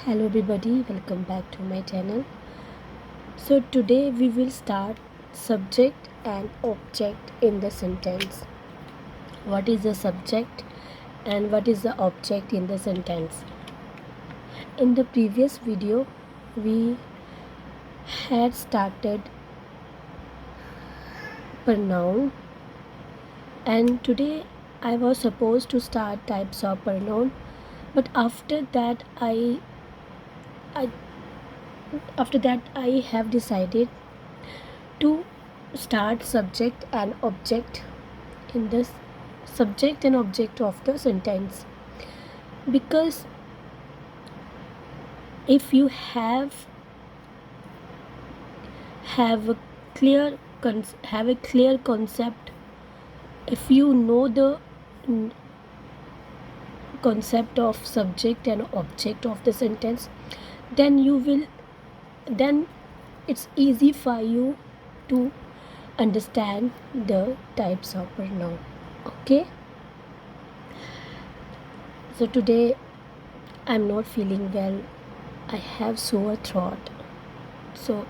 Hello everybody, welcome back to my channel. So today we will start subject and object in the sentence. What is the subject and what is the object in the sentence? In the previous video we had started pronoun, and today I was supposed to start types of pronoun, but after that I have decided to start subject and object in this subject and object of the sentence, because if you have a clear concept, if you know the concept of subject and object of the sentence, then it's easy for you to understand the types of pronoun. Okay, so today I'm not feeling well. I have sore throat, so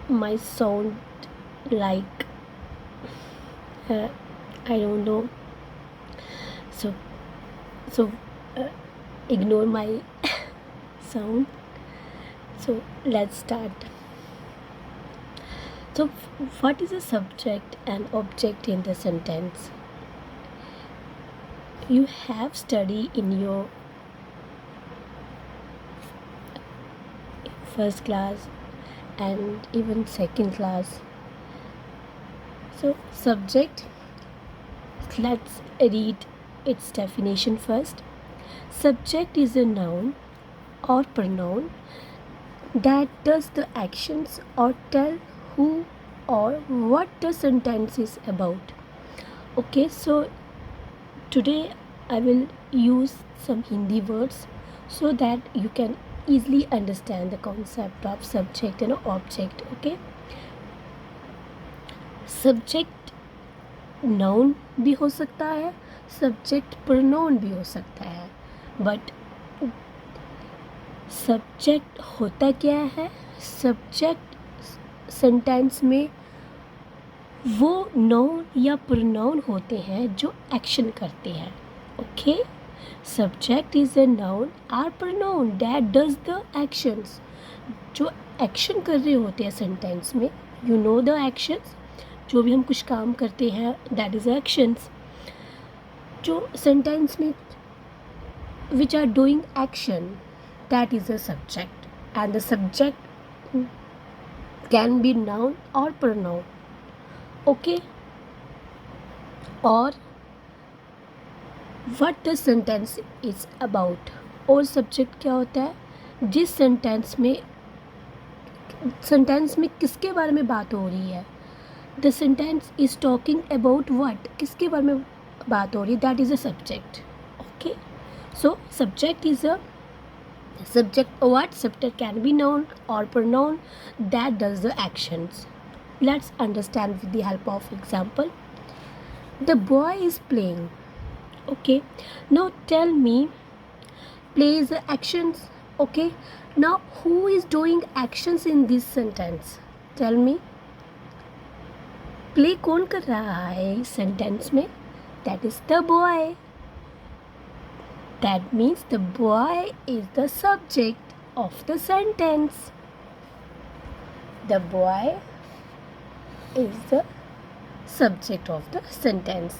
my sound like I don't know, so ignore my sound. So let's start. So what is a subject and object in the sentence? You have studied in your first class and even second class. So subject, let's read its definition first. Subject is a noun or pronoun that does the actions or tell who or what the sentence is about. Okay, so today I will use some Hindi words so that you can easily understand the concept of subject and object. Okay, subject noun भी हो सकता है, subject pronoun भी हो सकता है, but subject होता क्या है? सब्जेक्ट सेंटेंस में वो नाउन या प्रोनाउन होते हैं जो एक्शन करते हैं. Okay, subject is a noun or pronoun that does the actions, जो एक्शन कर रहे होते हैं सेंटेंस में. यू नो द एक्शंस, जो भी हम कुछ काम करते हैं दैट इज एक्शंस. जो सेंटेंस में which are doing action, that is a subject, and the subject can be noun or pronoun. Okay, or what the sentence is about. और subject क्या होता है? जिस सेंटेंस में किसके बारे में बात हो रही है. The sentence is talking about what, किसके बारे में बात हो रही है, that is a subject. Okay, so subject is a subject. What subject can be noun or pronoun that does the actions. Let's understand with the help of example. The boy is playing. Okay, now tell me, play is the actions. Okay, now who is doing actions in this sentence? Tell me, play कौन कर रहा है इस sentence में? That is the boy. That means the boy is the subject of the sentence. The boy is the subject of the sentence.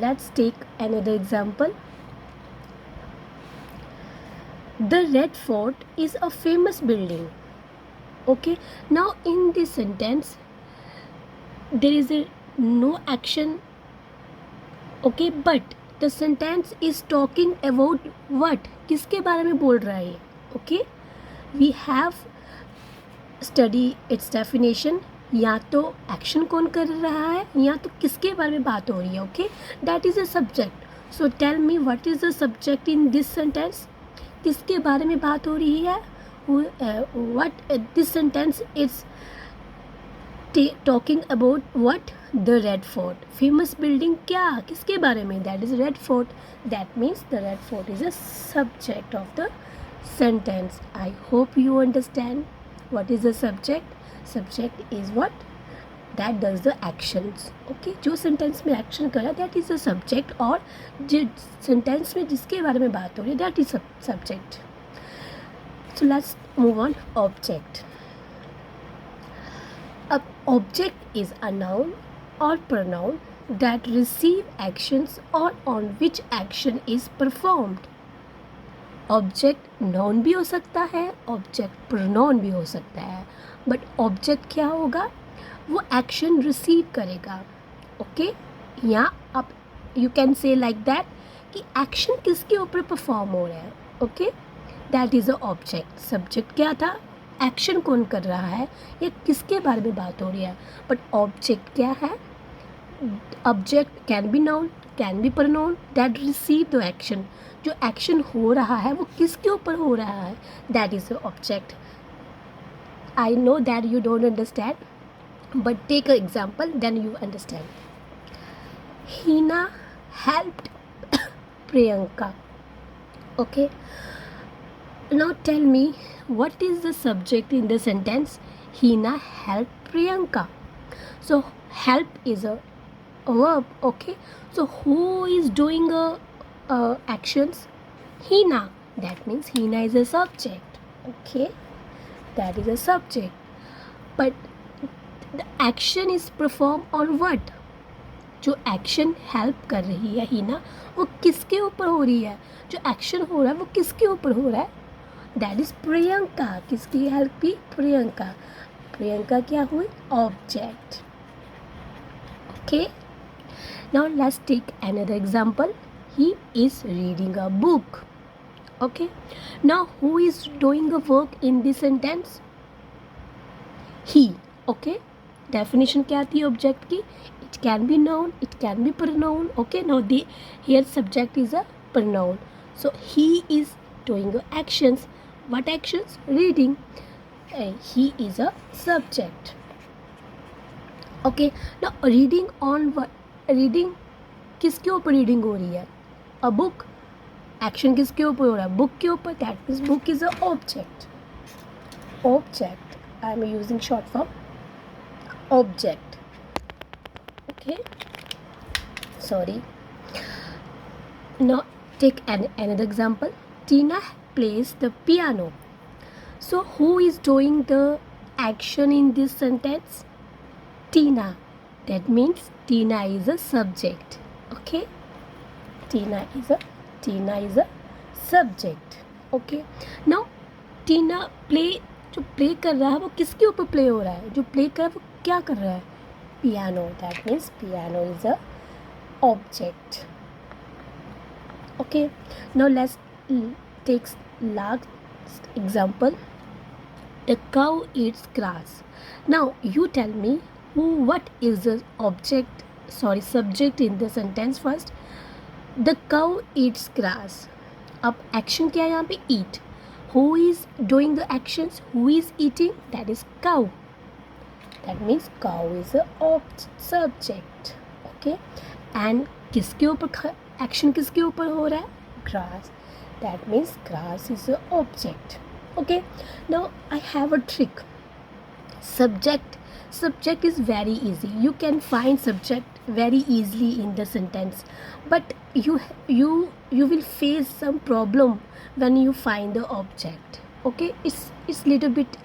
Let's take another example. The Red Fort is a famous building. Okay, now in this sentence there is no action. Okay, but the sentence is talking about what, किसके बारे में बोल रहा है. Okay, we have study its definition. या तो action कौन कर रहा है या तो किसके बारे में बात हो रही है. Okay, that is a subject. So tell me, what is the subject in this sentence? किसके बारे में बात हो रही है? What this sentence is talking about what? The red fort, famous building क्या, किसके बारे में, that is red fort. That means the red fort is a subject of the sentence. I hope you understand what is the subject. Subject is what that does the actions. Okay, जो sentence में action कर रहा है that is the subject, और जिस sentence में जिसके बारे में बात हो रही है that is subject. So let's move on. Object. A object is a noun or pronoun that receive actions or on which action is performed. Object noun भी हो सकता है, ऑब्जेक्ट प्रोनाउन भी हो सकता है, बट ऑब्जेक्ट क्या होगा, वो एक्शन रिसीव करेगा. ओके, या आप you can say like that कि एक्शन किसके ऊपर परफॉर्म हो रहा है. Okay, that is a object. Subject क्या था, एक्शन कौन कर रहा है या किसके बारे में बात हो रही है, बट ऑब्जेक्ट क्या है, object can be noun, can be pronoun that receive the action. जो एक्शन हो रहा है वो किसके ऊपर हो रहा है, that is the object. I know that you don't understand but take a example then you understand. Heena helped Priyanka. Okay, now tell me what is the subject in the sentence Hina helped Priyanka. So help is a verb. Okay, so who is doing actions, Hina, that means Hina is a subject. Okay, that is a subject, but the action is performed on what, जो action help कर रही है हीना वो किसके ऊपर हो रही है, जो एक्शन हो रहा है वो किसके ऊपर हो रहा है, दैट इज प्रियंका. किसकी हेल्प की, प्रियंका. प्रियंका क्या हुई, object. Okay, now let's take another example. He is reading a book. Okay, now who is doing the work in this sentence, he. Okay, definition क्या आती है ऑब्जेक्ट की, it can be noun, it can be pronoun. Okay, now the here subject is a pronoun, so he is doing the actions. What actions, reading. He is a subject. Okay, now reading on what, reading किसके ऊपर reading हो रही है, a book. Action किसके ऊपर हो रहा है, बुक के ऊपर. That means book is a object. Object, I am using short form object. Okay, sorry. Now take another example. Tina plays the piano. So who is doing the action in this sentence, Tina. That means Tina is a subject. Okay, Tina is a subject. Okay, now Tina play, जो play कर रहा है वो किसके ऊपर play हो रहा है, जो प्ले कर रहा है वो क्या कर रहा है, piano. That means piano is a object. Okay, now let's take last example. The cow eats grass. Now you tell me what is the subject in the sentence first. The cow eats grass. अब action क्या है यहाँ पे, eat. Who is doing the actions, who is eating, that is cow. That means cow is a subject. Okay, and किसके ऊपर action किसके ऊपर हो रहा है, grass. That means grass is a object. Okay, now I have a trick. Subject is very easy. You can find subject very easily in the sentence, but you will face some problem when you find the object. Okay, it's little bit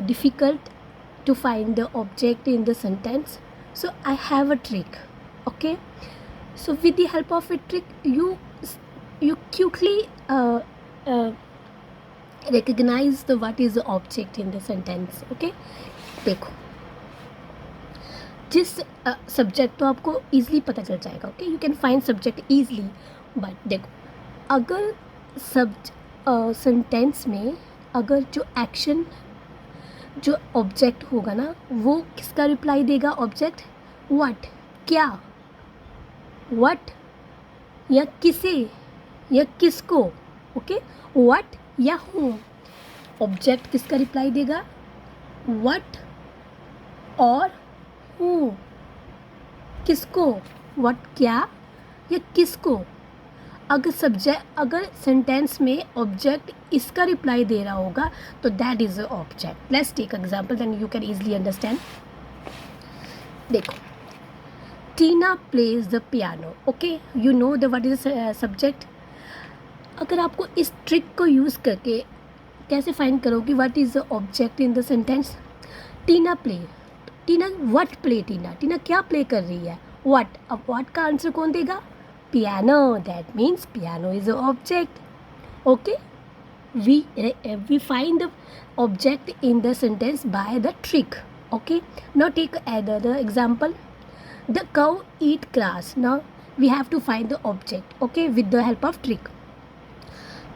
difficult to find the object in the sentence, so I have a trick. Okay, so with the help of a trick you quickly recognize the what is the object in the sentence. Okay, देखो जिस subject तो आपको easily पता चल जाएगा. Okay, you can find subject easily, but देखो अगर sentence में अगर जो एक्शन जो ऑब्जेक्ट होगा ना वो किसका रिप्लाई देगा, ऑब्जेक्ट. व्हाट, क्या, व्हाट या किसे या किसको. ओके, व्हाट या हूँ. ऑब्जेक्ट किसका रिप्लाई देगा, व्हाट और हूँ. किसको, व्हाट क्या या किसको। अगर सेंटेंस में ऑब्जेक्ट इसका रिप्लाई दे रहा होगा तो that is a object. Let's take example then you can easily understand. देखो, Tina plays the piano, okay, you know the what is subject. अगर आपको इस ट्रिक को यूज़ करके कैसे फाइंड करोगे what is the object in the sentence. Tina play, Tina what play, Tina क्या play कर रही है, व्हाट। अब व्हाट का आंसर कौन देगा, piano, that means piano is a object. Okay, we find the object in the sentence by the trick. Okay, now take another example. The cow eat grass. Now we have to find the object, okay, with the help of trick.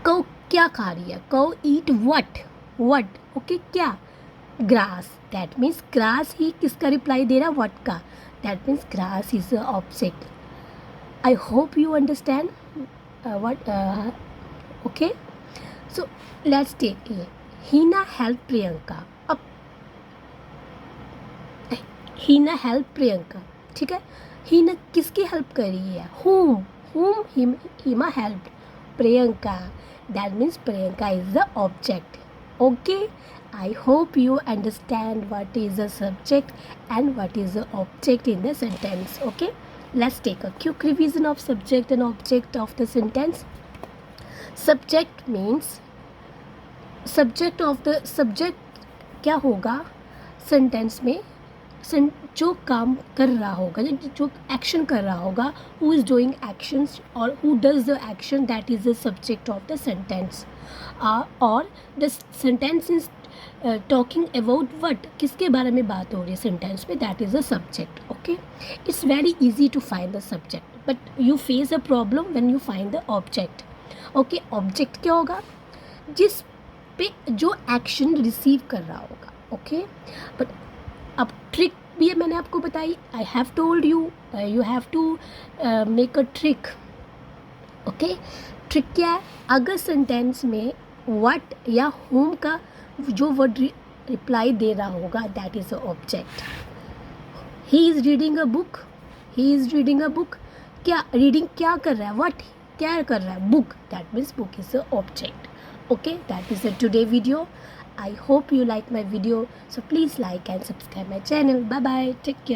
Cow क्या खा रही है, cow eat what, okay, क्या, grass, that means grass ही किसका reply दे रहा, what का, that means grass is the object. I hope you understand okay. So let's take a Hina help Priyanka. अब Hina help Priyanka, ठीक है। Hina किसकी help कर रही है, whom Hima helped, Priyanka, that means Priyanka is the object. Okay, I hope you understand what is the subject and what is the object in the sentence. Okay, let's take a quick revision of subject and object of the sentence. Subject means subject क्या होगा sentence में, जो काम कर रहा होगा, जो action कर रहा होगा, हु इज़ डूइंग एक्शंस और who does the action, that is the subject of the sentence. और the sentence is talking about what, किसके बारे में बात हो रही है सेंटेंस में, that is the subject. Okay, it's very easy to find the subject but you face a problem when you find the object. Okay, object क्या होगा, जिस पे जो एक्शन रिसीव कर रहा होगा। ओके, बट अब ट्रिक भी मैंने आपको बताई, I have told you you have to make a trick. Okay, trick क्या है, अगर सेंटेंस में व्हाट या होम का जो वर्ड रिप्लाई दे रहा होगा that is a object. He is reading a book, he is reading a book, क्या रीडिंग क्या कर रहा है, व्हाट क्या कर रहा है, book, that means book is a object. Okay, that is the today video. I hope you like my video, so please like and subscribe my channel. Bye bye, take care.